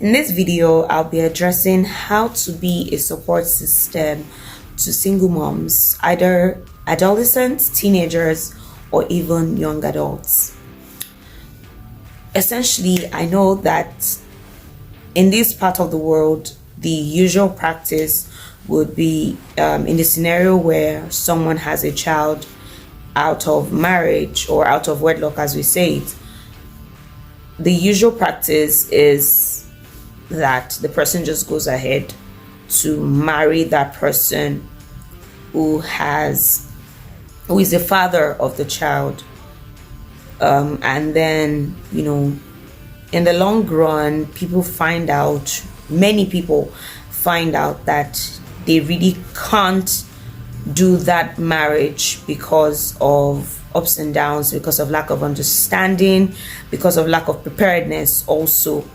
In this video, I'll be addressing how to be a support system to single moms, either adolescents, teenagers, or even young adults. Essentially, I know that in this part of the world, the usual practice would be in the scenario where someone has a child out of marriage or out of wedlock, as we say it. The usual practice is that the person just goes ahead to marry that person who is the father of the child, and then in the long run many people find out that they really can't do that marriage because of ups and downs, because of lack of understanding, because of lack of preparedness also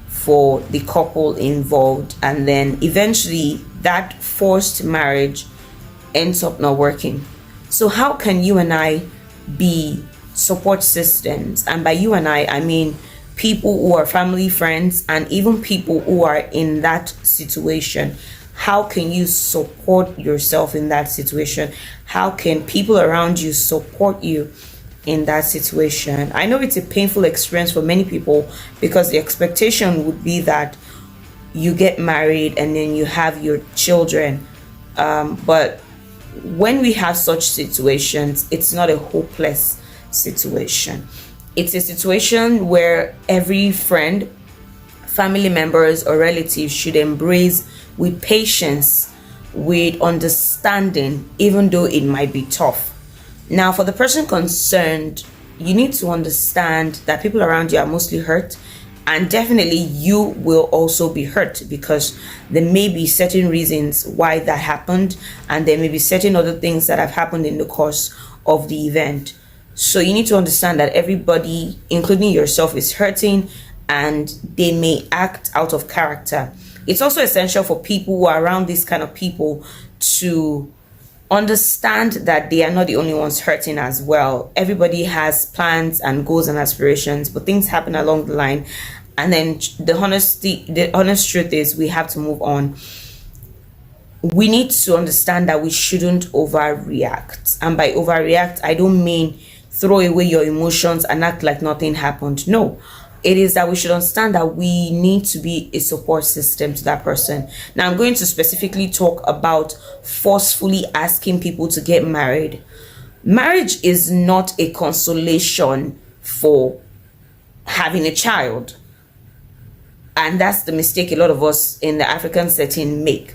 for the couple involved, and then eventually that forced marriage ends up not working. So how can you and I be support systems? And by you and I mean people who are family, friends, and even people who are in that situation. How can you support yourself in that situation? How can people around you support you in that situation? I know it's a painful experience for many people because the expectation would be that you get married and then you have your children. But when we have such situations, it's not a hopeless situation. It's a situation where every friend, family members, or relatives should embrace with patience, with understanding, even though it might be tough. Now, for the person concerned, you need to understand that people around you are mostly hurt, and definitely you will also be hurt because there may be certain reasons why that happened, and there may be certain other things that have happened in the course of the event. So you need to understand that everybody, including yourself, is hurting, and they may act out of character. It's also essential for people who are around these kind of people to understand that they are not the only ones hurting as well. Everybody has plans and goals and aspirations, but things happen along the line. And then the honest truth is we have to move on. We need to understand that we shouldn't overreact. And by overreact, I don't mean throw away your emotions and act like nothing happened. No. It is that we should understand that we need to be a support system to that person. Now, I'm going to specifically talk about forcefully asking people to get married. Marriage is not a consolation for having a child. And that's the mistake a lot of us in the African setting make.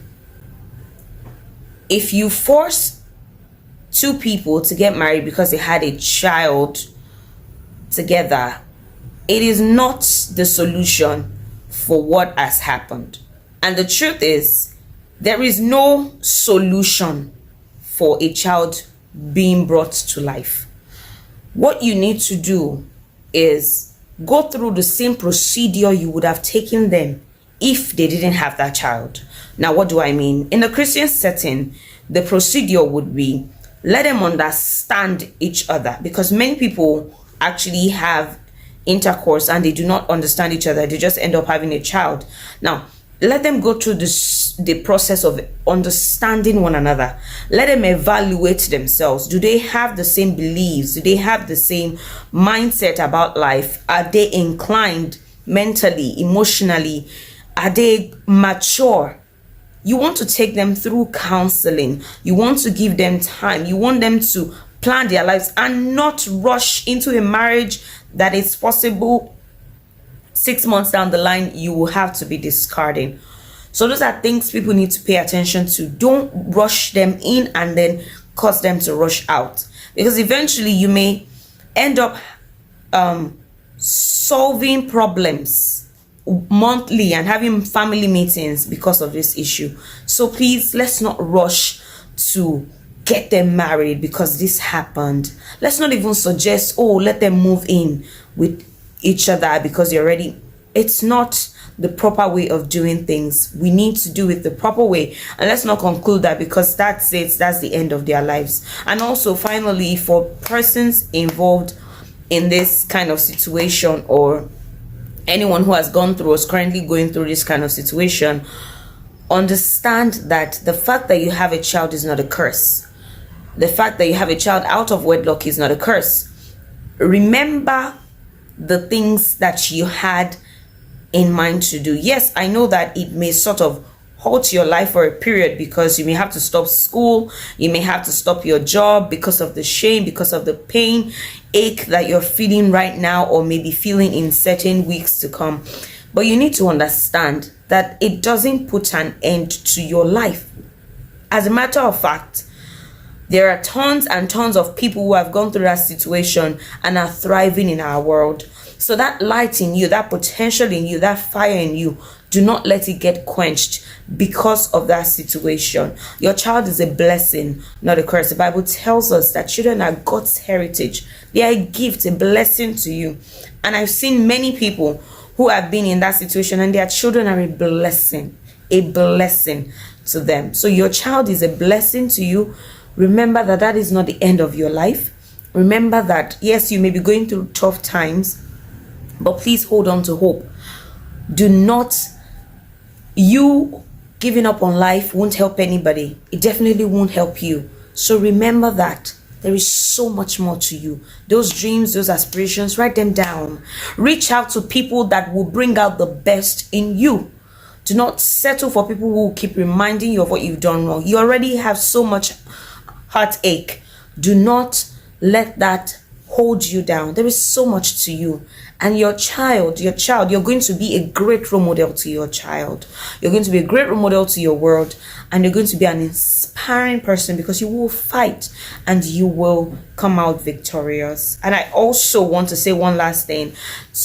If you force two people to get married because they had a child together, it is not the solution for what has happened. And the truth is, there is no solution for a child being brought to life. What you need to do is go through the same procedure you would have taken them if they didn't have that child. Now, what do I mean? In a Christian setting, the procedure would be let them understand each other, because many people actually have intercourse and they do not understand each other. They just end up having a child. Now, let them go through the process of understanding one another. Let them evaluate themselves. Do they have the same beliefs? Do they have the same mindset about life? Are they inclined mentally, emotionally? Are they mature? You want to take them through counseling. You want to give them time. You want them to plan their lives and not rush into a marriage that is possible 6 months down the line you will have to be discarding. So those are things people need to pay attention to. Don't rush them in and then cause them to rush out, because eventually you may end up solving problems monthly and having family meetings because of this issue. So please, let's not rush to get them married because this happened. Let's not even suggest, let them move in with each other because you're already. It's not the proper way of doing things. We need to do it the proper way, and let's not conclude that because that's the end of their lives. And also, finally, for persons involved in this kind of situation or anyone who has gone through or is currently going through this kind of situation, understand that the fact that you have a child is not a curse. The fact that you have a child out of wedlock is not a curse. Remember the things that you had in mind to do. Yes, I know that it may sort of halt your life for a period, because you may have to stop school, you may have to stop your job because of the shame, because of the pain, ache that you're feeling right now, or maybe feeling in certain weeks to come. But you need to understand that it doesn't put an end to your life. As a matter of fact, there are tons and tons of people who have gone through that situation and are thriving in our world. So that light in you, that potential in you, that fire in you, do not let it get quenched because of that situation. Your child is a blessing, not a curse. The Bible tells us that children are God's heritage. They are a gift, a blessing to you. And I've seen many people who have been in that situation, and their children are a blessing to them. So your child is a blessing to you. Remember that that is not the end of your life. Remember that, yes, you may be going through tough times, but please hold on to hope. Do not, you giving up on life won't help anybody. It definitely won't help you. So remember that there is so much more to you. Those dreams, those aspirations, write them down. Reach out to people that will bring out the best in you. Do not settle for people who will keep reminding you of what you've done wrong. You already have so much heartache. Do not let that hold you down. There is so much to you. And your child, you're going to be a great role model to your child. You're going to be a great role model to your world. And you're going to be an inspiring person, because you will fight and you will come out victorious. And I also want to say one last thing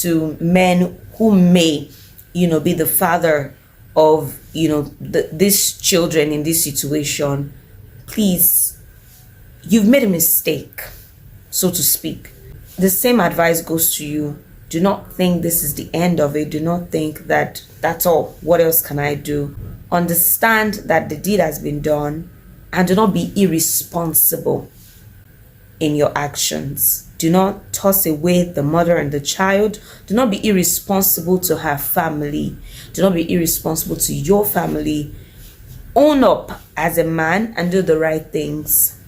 to men who may, be the father of, these children in this situation. Please, you've made a mistake, so to speak. The same advice goes to you. Do not think this is the end of it. Do not think that that's all. What else can I do? Understand that the deed has been done, and do not be irresponsible in your actions. Do not toss away the mother and the child. Do not be irresponsible to her family. Do not be irresponsible to your family. Own up as a man and do the right things.